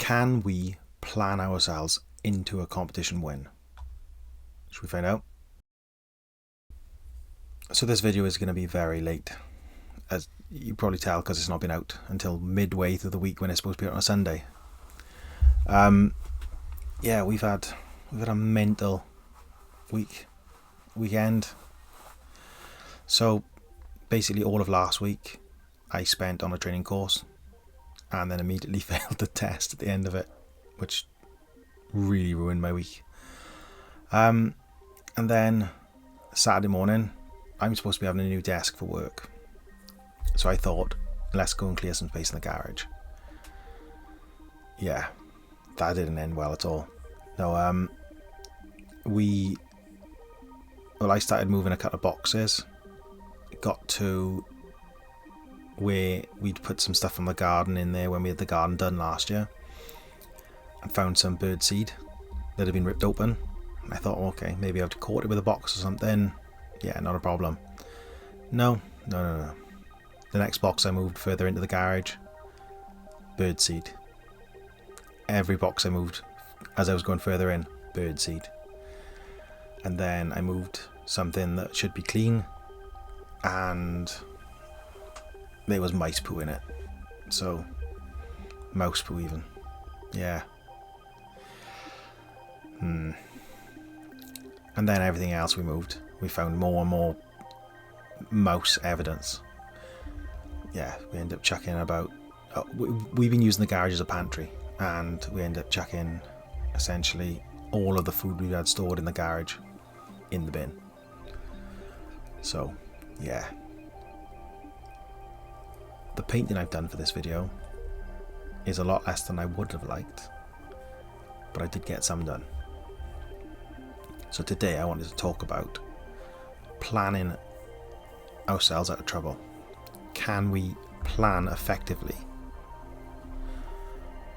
Can we plan ourselves into a competition win? Should we find out? So this video is going to be very late, as you probably tell, because it's not been out until midway through the week when it's supposed to be out on a Sunday. Yeah, we've had a mental weekend. So basically all of last week I spent on a training course and then immediately failed the test at the end of it, which really ruined my week. And then Saturday morning I'm supposed to be having a new desk for work, so I thought, let's go and clear some space in the garage. Yeah, that didn't end well at all. No, I started moving a couple of boxes. It got to where we'd put some stuff from the garden in there when we had the garden done last year, and found some bird seed that had been ripped open. I thought, okay, maybe I have to coat it with a box or something. Yeah, not a problem. No. The next box I moved further into the garage, bird seed. Every box I moved as I was going further in, bird seed. And then I moved something that should be clean, and there was mice poo in it. So, mouse poo even. Yeah. And then everything else we moved, we found more and more mouse evidence. Yeah, we ended up chucking about... we've been using the garage as a pantry, and we ended up chucking essentially all of the food we had stored in the garage in the bin. So, yeah. The painting I've done for this video is a lot less than I would have liked, but I did get some done. So today I wanted to talk about planning ourselves out of trouble. Can we plan effectively?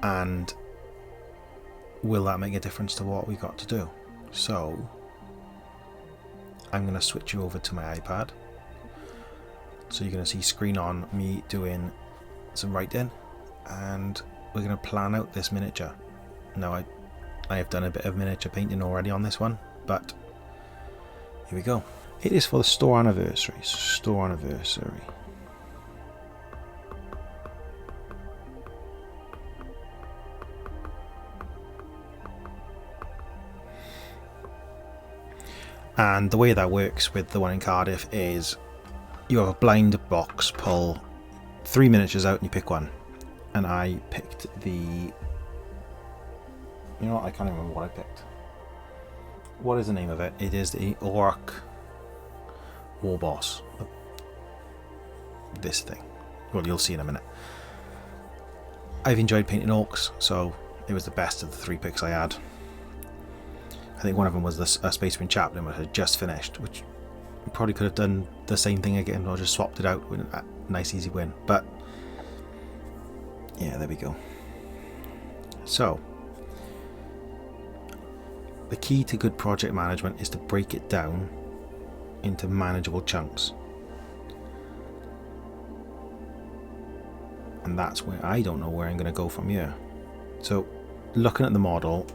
And will that make a difference to what we got to do? So I'm going to switch you over to my iPad. So you're going to see screen on me doing some writing, and we're going to plan out this miniature. Now I have done a bit of miniature painting already on this one, but here we go. It is for the store anniversary. Store anniversary. And the way that works with the one in Cardiff is you have a blind box, pull 3 miniatures out and you pick one. And I picked the... You know what, I can't remember what I picked. What is the name of it? It is the Orc War Boss. This thing. Well, you'll see in a minute. I've enjoyed painting orcs, so it was the best of the 3 picks I had. I think one of them was a Space Marine Chaplain, which I had just finished, which I probably could have done the same thing again, or just swapped it out with a nice easy win. But yeah, there we go. So the key to good project management is to break it down into manageable chunks. And that's where I don't know where I'm going to go from here. So looking at the model,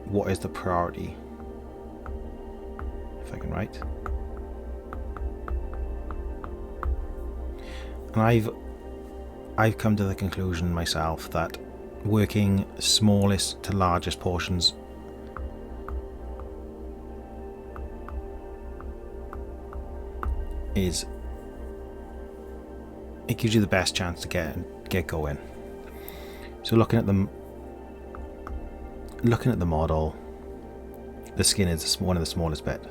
what is the priority? If I can write. And I've come to the conclusion myself that working smallest to largest portions it gives you the best chance to get going. So looking at the model, the skin is one of the smallest bit.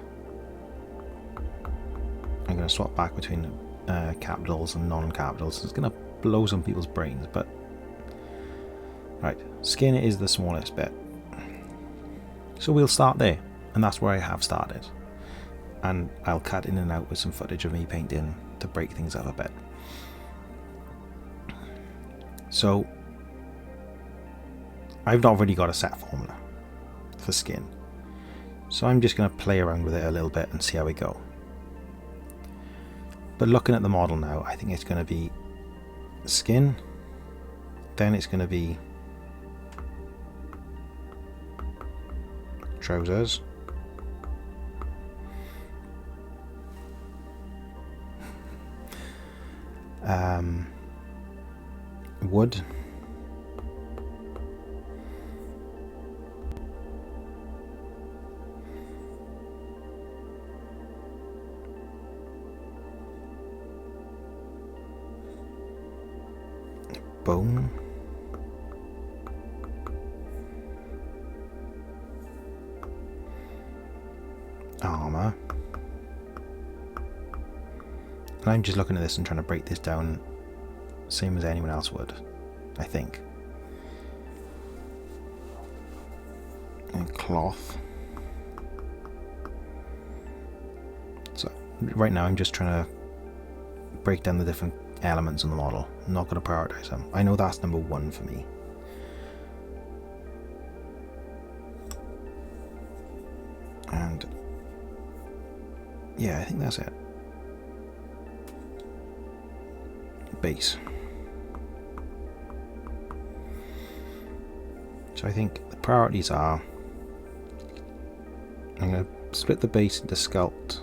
I'm going to swap back between capitals and non-capitals. It's going to blow some people's brains, but right, skin is the smallest bit. So we'll start there, and that's where I have started. And I'll cut in and out with some footage of me painting to break things up a bit. So I've not really got a set formula for skin, so I'm just going to play around with it a little bit and see how we go. But looking at the model now, I think it's going to be skin, then it's going to be trousers. Wood. Bone. Armor. And I'm just looking at this and trying to break this down same as anyone else would, I think. And cloth. So right now I'm just trying to break down the different elements in the model. I'm not going to prioritize them. I know that's number one for me. And yeah, I think that's it. Base. So I think the priorities are, I'm going to split the base into sculpt,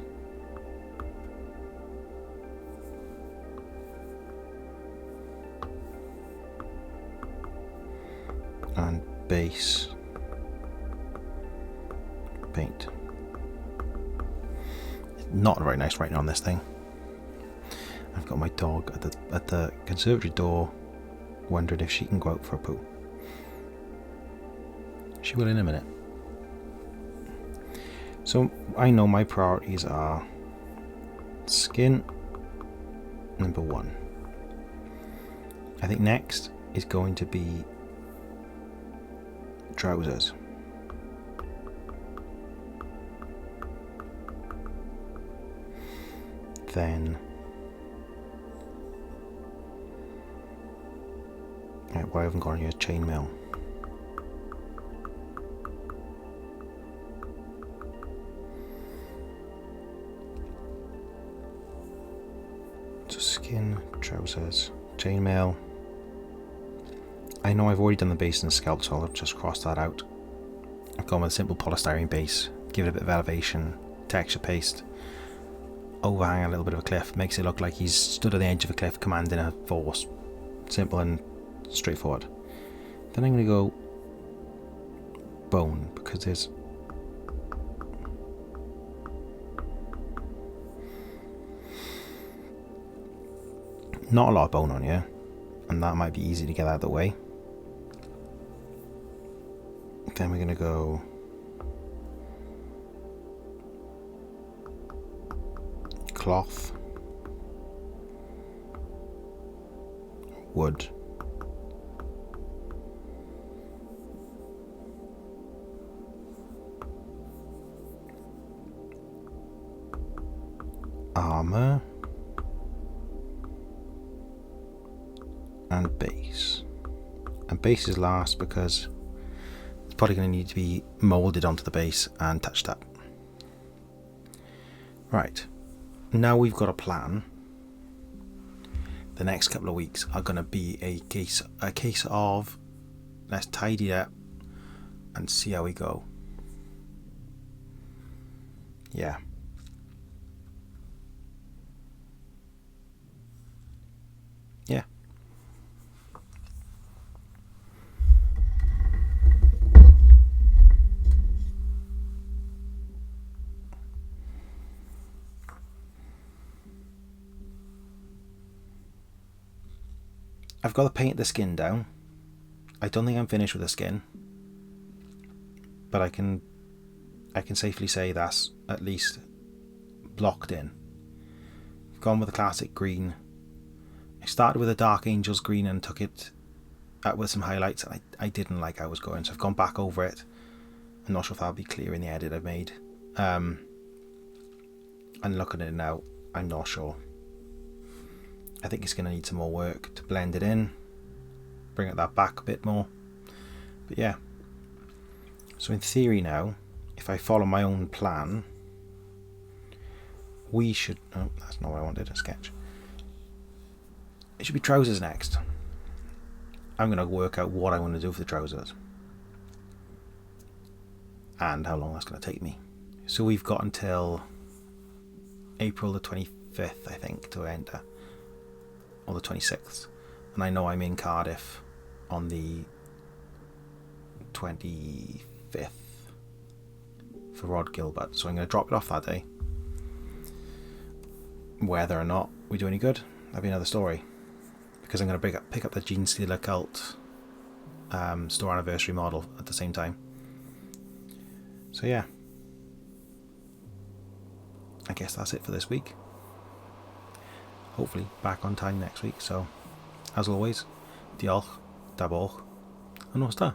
and base paint. Not very nice writing on this thing. I've got my dog at the conservatory door wondering if she can go out for a poo. She will in a minute. So I know my priorities are skin, number one. I think next is going to be trousers. Then why haven't gone here? Chainmail. So skin, trousers, chainmail. I know I've already done the base and the scalp, so I'll just cross that out. I've gone with a simple polystyrene base, give it a bit of elevation, texture paste, overhang a little bit of a cliff, makes it look like he's stood at the edge of a cliff commanding a force. Simple and straightforward. Then I'm going to go bone, because there's not a lot of bone on here, and that might be easy to get out of the way. Then we're going to go cloth, wood, armor, and base. And base is last because it's probably going to need to be molded onto the base and touched up. Right, now we've got a plan. The next couple of weeks are going to be a case of let's tidy it up and see how we go. Yeah. Yeah. I've got to paint the skin down. I don't think I'm finished with the skin, but I can safely say that's at least blocked in. I've gone with the classic green. I started with a Dark Angels green and took it out with some highlights. I didn't like how I was going, so I've gone back over it. I'm not sure if that'll be clear in the edit I've made. And looking at it now, I'm not sure. I think it's going to need some more work to blend it in, bring that back a bit more. But yeah, so in theory now, if I follow my own plan, we should, oh, that's not what I wanted, a sketch. It should be trousers next. I'm going to work out what I want to do for the trousers. and how long that's going to take me. So we've got until April the 25th, I think, to enter, or the 26th, and I know I'm in Cardiff on the 25th for Rod Gilbert, so I'm going to drop it off that day. Whether or not we do any good, that'll be another story, because I'm going to pick up the Genestealer Cult store anniversary model at the same time. So yeah, I guess that's it for this week. Hopefully back on time next week. So as always, diolch, da bach, and nos da.